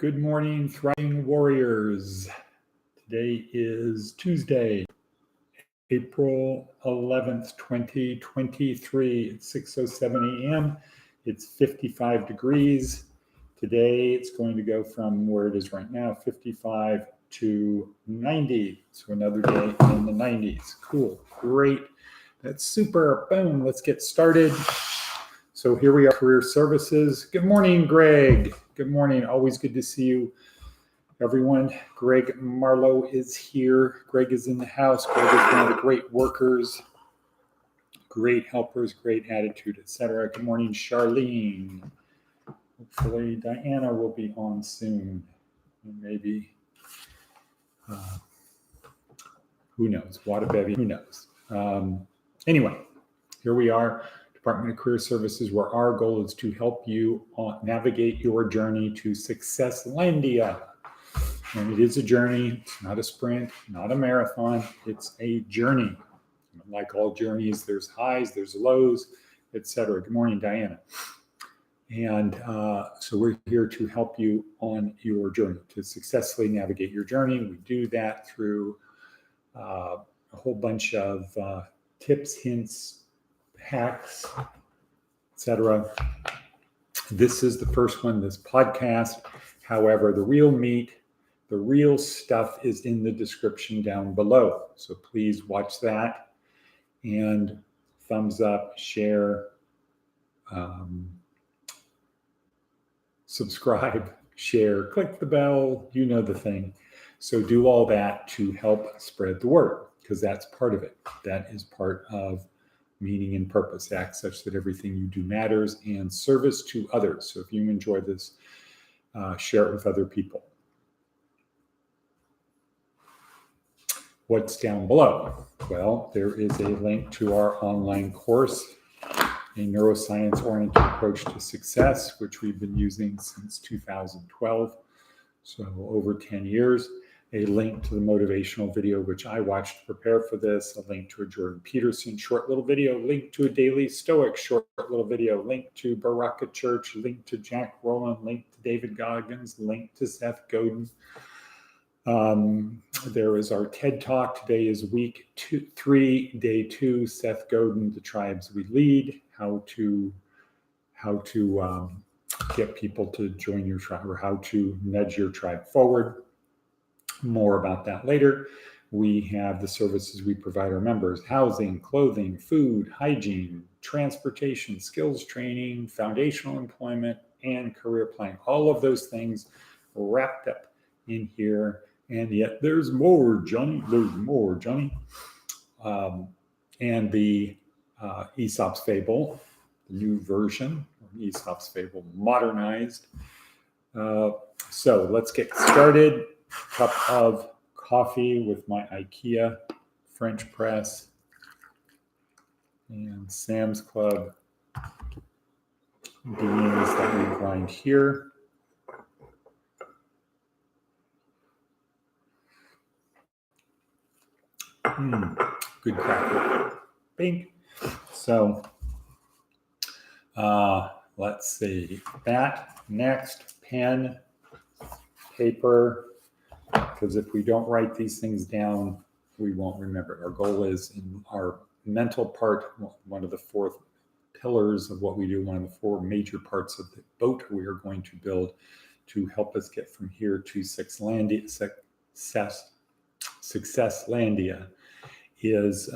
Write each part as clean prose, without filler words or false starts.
Good morning, thriving warriors. Today is Tuesday, April 11th, 2023. It's 6:07 a.m. It's 55 degrees. Today it's going to go from where it is right now, 55 to 90. So another day in the 90s. Cool, great. That's super. Boom, let's get started. So here we are, Career Services. Good morning, Greg. Good morning. Always good to see you, everyone. Greg Marlowe is here. Greg is in the house. Greg is one of the great workers, great helpers, great attitude, etc. Good morning, Charlene. Hopefully Diana will be on soon. Maybe, who knows? Whatabevy, who knows? Anyway, here we are. Department of Career Services, where our goal is to help you navigate your journey to Successlandia. And it is a journey. It's not a sprint, not a marathon. It's a journey. Like all journeys, there's highs, there's lows, etc. Good morning, Diana. And so we're here to help you on your journey, to successfully navigate your journey. We do that through a whole bunch of tips, hints, hacks, etc. This is the first one, this podcast. However, the real meat, the real stuff is in the description down below. So please watch that and thumbs up, share, subscribe, share, click the bell, you know the thing. So do all that to help spread the word, because that's part of it. That is part of meaning and purpose. Act such that everything you do matters, and service to others. So if you enjoy this, share it with other people. What's down below? Well, there is a link to our online course, a neuroscience-oriented approach to success, which we've been using since 2012, so over 10 years. A link to the motivational video, which I watched to prepare for this, a link to a Jordan Peterson short little video, link to a Daily Stoic short little video, link to Baraka Church, link to Jack Rowland, link to David Goggins, link to Seth Godin. There is our TED Talk. Today is week 3, day 2, Seth Godin, The Tribes We Lead, how to get people to join your tribe, or how to nudge your tribe forward. More about that later. We have the services we provide our members: housing, clothing, food, hygiene, transportation, skills training, foundational employment, and career planning. All of those things wrapped up in here. And yet there's more, Johnny. There's more, Johnny. And the Aesop's Fable, the new version of Aesop's Fable, modernized. So let's get started. Cup of coffee with my IKEA French press and Sam's Club beans that we grind here. Good cracker. Bing. So let's see. That next, pen, paper. Because if we don't write these things down, we won't remember. Our goal is, in our mental part, one of the 4 pillars of what we do, one of the 4 major parts of the boat we are going to build to help us get from here to Successlandia, is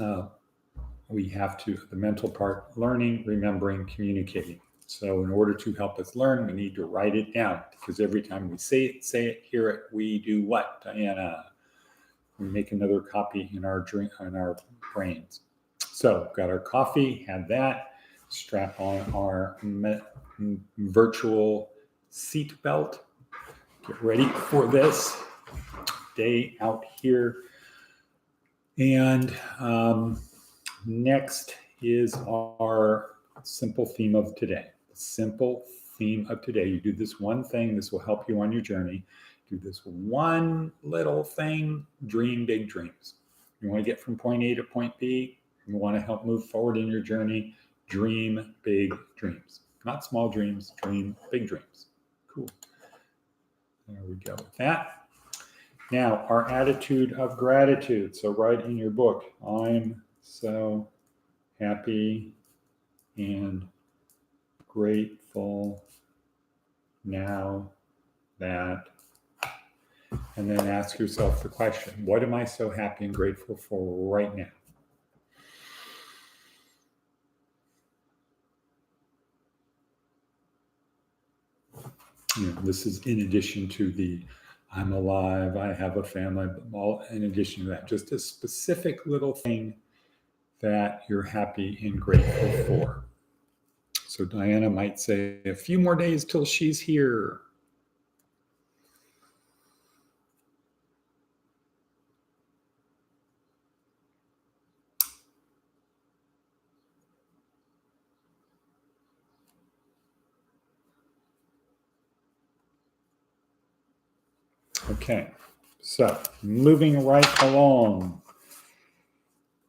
we have to, the mental part, learning, remembering, communicating. So in order to help us learn, we need to write it down, because every time we say it, hear it, we do what, Diana? We make another copy in our brains. So got our coffee, had that, strap on our virtual seat belt, get ready for this day out here. And next is our simple theme of today. Simple theme of today. You do this one thing, this will help you on your journey. Do this one little thing, dream big dreams. You want to get from point A to point B, you want to help move forward in your journey, dream big dreams. Not small dreams, dream big dreams. Cool. There we go with that. Now, our attitude of gratitude. So write in your book, I'm so happy and grateful now that, and then ask yourself the question, what am I so happy and grateful for right now? This is in addition to the I'm alive, I have a family, but all in addition to that, just a specific little thing that you're happy and grateful for. So Diana might say, a few more days till she's here. Okay, so moving right along.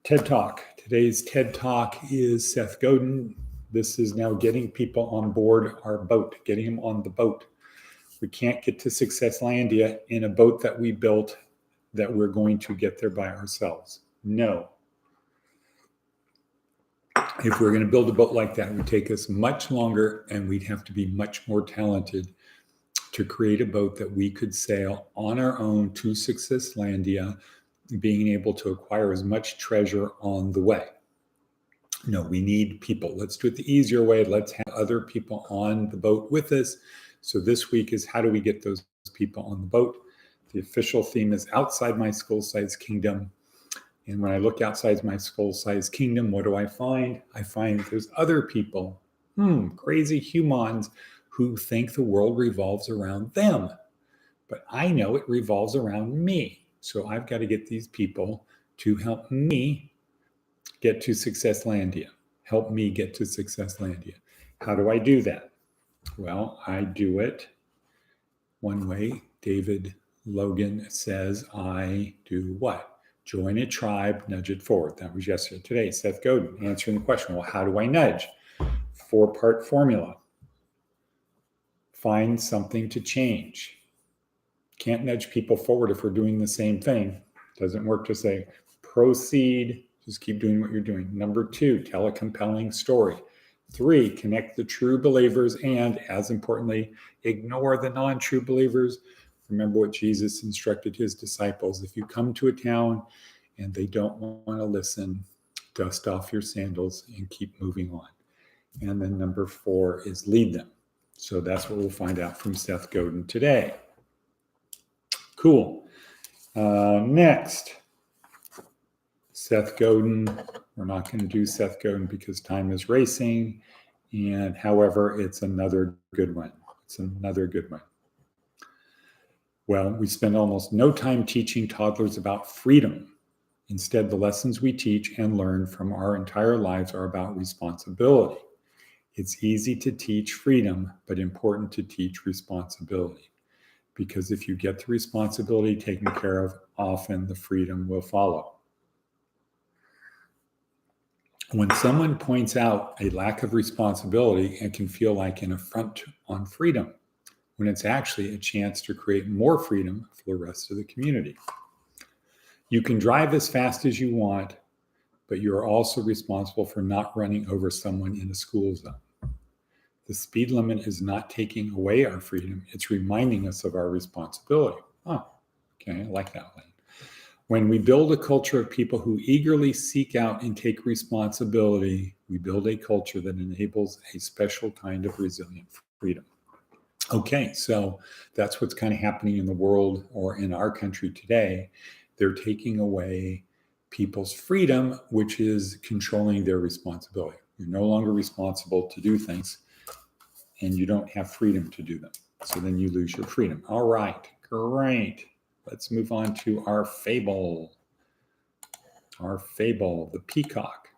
TED Talk. Today's TED Talk is Seth Godin. This is now getting people on board our boat, getting them on the boat. We can't get to Successlandia in a boat that we built that we're going to get there by ourselves. No. If we're going to build a boat like that, it would take us much longer and we'd have to be much more talented to create a boat that we could sail on our own to Successlandia, being able to acquire as much treasure on the way. No, we need people. Let's do it the easier way. Let's have other people on the boat with us. So this week is how do we get those people on the boat? The official theme is outside my skull-sized kingdom. And when I look outside my skull-sized kingdom, what do I find? I find there's other people, crazy humans who think the world revolves around them. But I know it revolves around me. So I've got to get these people to help me get to Successlandia. Help me get to Successlandia. How do I do that? Well, I do it one way. David Logan says I do what? Join a tribe, nudge it forward. That was yesterday. Today, Seth Godin answering the question, well, how do I nudge? 4-part formula. Find something to change. Can't nudge people forward if we're doing the same thing. Doesn't work to say, proceed, just keep doing what you're doing. Number 2, tell a compelling story. 3, connect the true believers and, as importantly, ignore the non-true believers. Remember what Jesus instructed his disciples. If you come to a town and they don't want to listen, dust off your sandals and keep moving on. And then number 4 is lead them. So that's what we'll find out from Seth Godin today. Cool. Next, Seth Godin. We're not going to do Seth Godin because time is racing. And however, it's another good one. It's another good one. Well, we spend almost no time teaching toddlers about freedom. Instead, the lessons we teach and learn from our entire lives are about responsibility. It's easy to teach freedom, but important to teach responsibility. Because if you get the responsibility taken care of, often the freedom will follow. When someone points out a lack of responsibility, it can feel like an affront on freedom, when it's actually a chance to create more freedom for the rest of the community. You can drive as fast as you want, but you're also responsible for not running over someone in a school zone. The speed limit is not taking away our freedom, it's reminding us of our responsibility. Oh, okay, I like that one. When we build a culture of people who eagerly seek out and take responsibility, we build a culture that enables a special kind of resilient freedom. Okay, so that's what's kind of happening in the world or in our country today. They're taking away people's freedom, which is controlling their responsibility. You're no longer responsible to do things, and you don't have freedom to do them. So then you lose your freedom. All right, great. Let's move on to our fable. Our fable, the peacock.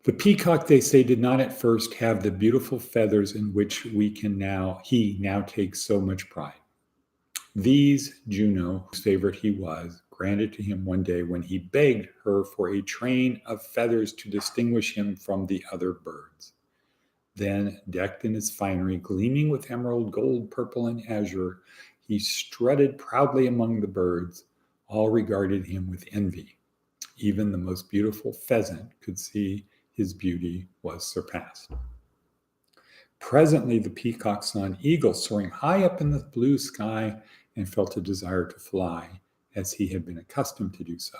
The peacock, they say, did not at first have the beautiful feathers in which he now takes so much pride. These Juno, whose favorite he was, granted to him one day when he begged her for a train of feathers to distinguish him from the other birds. Then, decked in his finery, gleaming with emerald, gold, purple, and azure, he strutted proudly among the birds. All regarded him with envy. Even the most beautiful pheasant could see his beauty was surpassed. Presently, the peacock saw an eagle soaring high up in the blue sky and felt a desire to fly, as he had been accustomed to do so.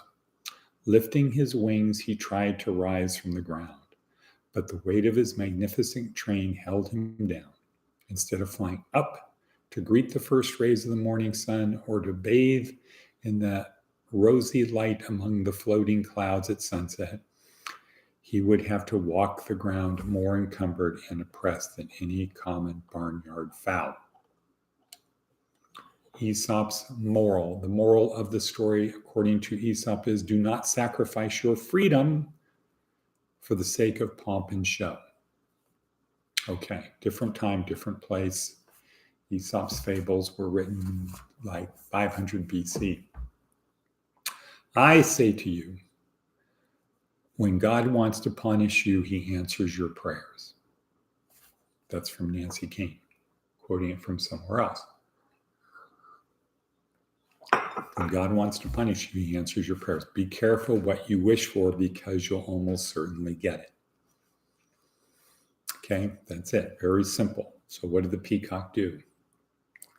Lifting his wings, he tried to rise from the ground, but the weight of his magnificent train held him down. Instead of flying up to greet the first rays of the morning sun or to bathe in the rosy light among the floating clouds at sunset, he would have to walk the ground more encumbered and oppressed than any common barnyard fowl. Aesop's moral. The moral of the story, according to Aesop, is do not sacrifice your freedom for the sake of pomp and show. Okay, different time, different place. Aesop's fables were written like 500 BC. I say to you, when God wants to punish you, he answers your prayers. That's from Nancy Kane, quoting it from somewhere else. When God wants to punish you, he answers your prayers. Be careful what you wish for because you'll almost certainly get it. Okay, that's it. Very simple. So what did the peacock do?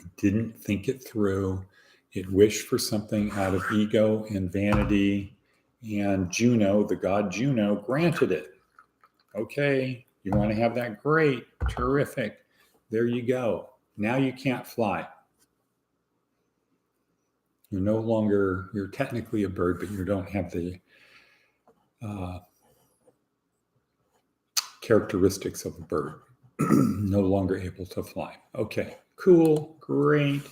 It didn't think it through. It wished for something out of ego and vanity, and Juno, the god Juno, granted it. Okay, you want to have that? Great, terrific. There you go. Now you can't fly. You're technically a bird, but you don't have the characteristics of a bird. No longer able to fly. Okay, cool, great.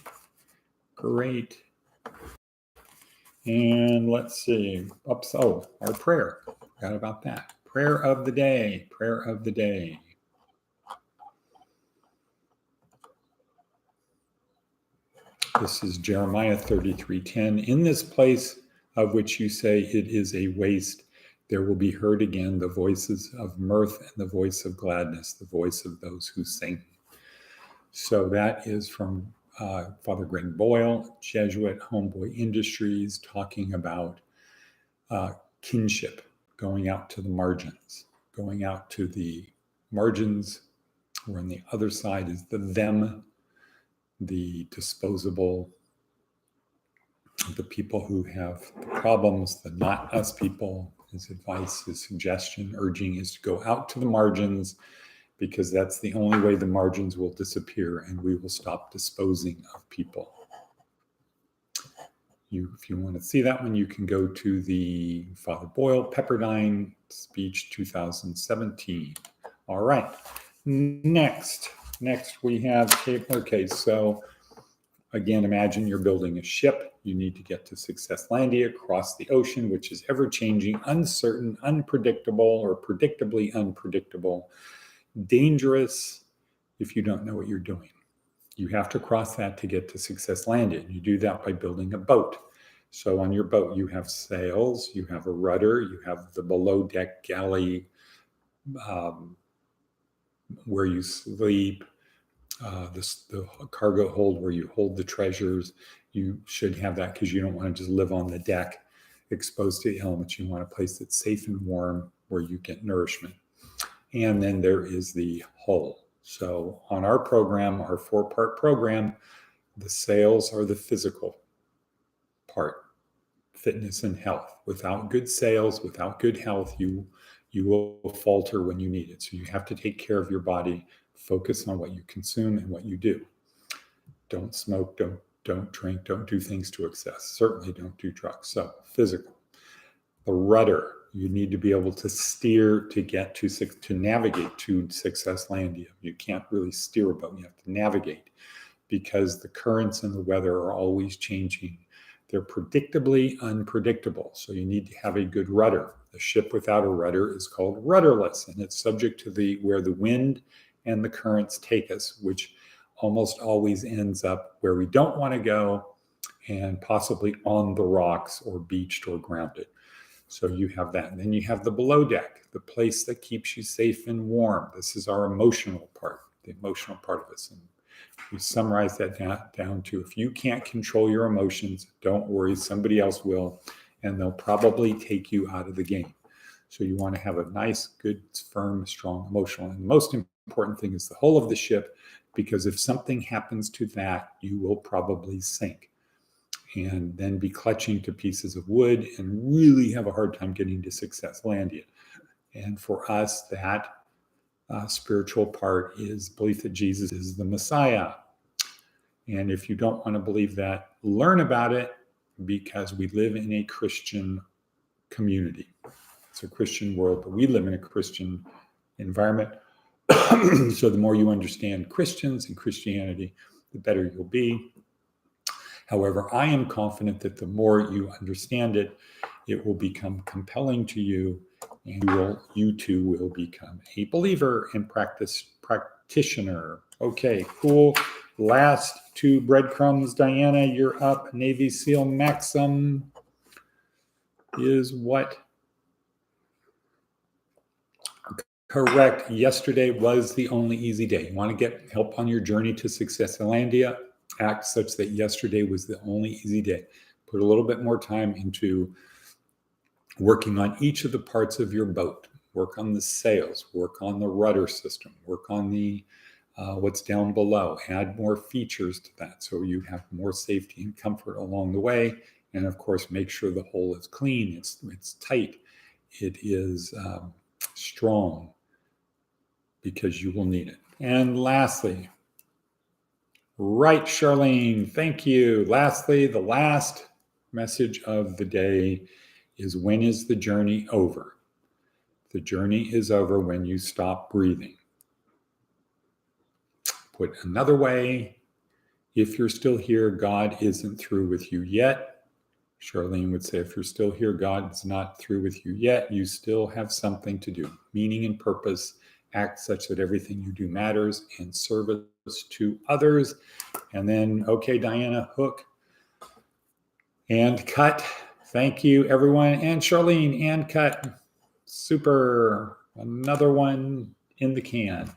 And let's see. Our prayer. Forgot about that. Prayer of the day. This is Jeremiah 33:10. In this place of which you say it is a waste, there will be heard again the voices of mirth and the voice of gladness, the voice of those who sing. So that is from Father Greg Boyle, Jesuit, Homeboy Industries, talking about kinship, going out to the margins, where on the other side is the them, the disposable, the people who have problems, the not us people. His advice, his suggestion, urging is to go out to the margins, because that's the only way the margins will disappear and we will stop disposing of people. If you want to see that one, you can go to the Father Boyle Pepperdine speech 2017. All right. Next we have, okay, so again, imagine you're building a ship. You need to get to Successlandia, across the ocean, which is ever-changing, uncertain, unpredictable, or predictably unpredictable, dangerous if you don't know what you're doing. You have to cross that to get to Successlandia. You do that by building a boat. So on your boat, you have sails, you have a rudder, you have the below deck galley where you sleep, the cargo hold where you hold the treasures. You should have that because you don't want to just live on the deck exposed to the elements. You want a place that's safe and warm where you get nourishment. And then there is the hull. So on our program, our 4-part program, the sails are the physical part, fitness and health. Without good sails, without good health, you will falter when you need it. So you have to take care of your body, focus on what you consume and what you do. Don't smoke, don't drink, don't do things to excess. Certainly don't do drugs. So physical. The rudder, you need to be able to steer to navigate to Successlandia. You can't really steer a boat, you have to navigate because the currents and the weather are always changing. They're predictably unpredictable. So you need to have a good rudder. The ship without a rudder is called rudderless, and it's subject to where the wind and the currents take us, which almost always ends up where we don't want to go and possibly on the rocks or beached or grounded. So you have that. And then you have the below deck, the place that keeps you safe and warm. This is our emotional part, the emotional part of us. And we summarize that down to, if you can't control your emotions, don't worry, somebody else will, and they'll probably take you out of the game. So you want to have a nice, good, firm, strong emotional. And the most important thing is the hull of the ship, because if something happens to that, you will probably sink and then be clutching to pieces of wood and really have a hard time getting to Successlandia. And for us, that spiritual part is belief that Jesus is the Messiah. And if you don't want to believe that, learn about it, because we live in a Christian community. It's a Christian world, but we live in a Christian environment. So the more you understand Christians and Christianity, the better you'll be. However, I am confident that the more you understand it, it will become compelling to you, and you too will become a believer and practitioner. Okay, cool. Last two breadcrumbs. Diana, you're up. Navy SEAL Maxim is what? Correct. Yesterday was the only easy day. You want to get help on your journey to Successlandia? Act such that yesterday was the only easy day. Put a little bit more time into working on each of the parts of your boat. Work on the sails, work on the rudder system, work on the what's down below. Add more features to that so you have more safety and comfort along the way. And of course, make sure the hull is clean, it's tight, it is strong, because you will need it. And lastly, right, Charlene, thank you. Lastly, the last message of the day is, when is the journey over? The journey is over when you stop breathing. Put another way, if you're still here, God isn't through with you yet. Charlene would say, if you're still here, God's not through with you yet. You still have something to do. Meaning and purpose. Act such that everything you do matters, and service to others. And then, okay, Diana, hook and cut. Thank you, everyone. And Charlene, and cut. Super. Another one in the can.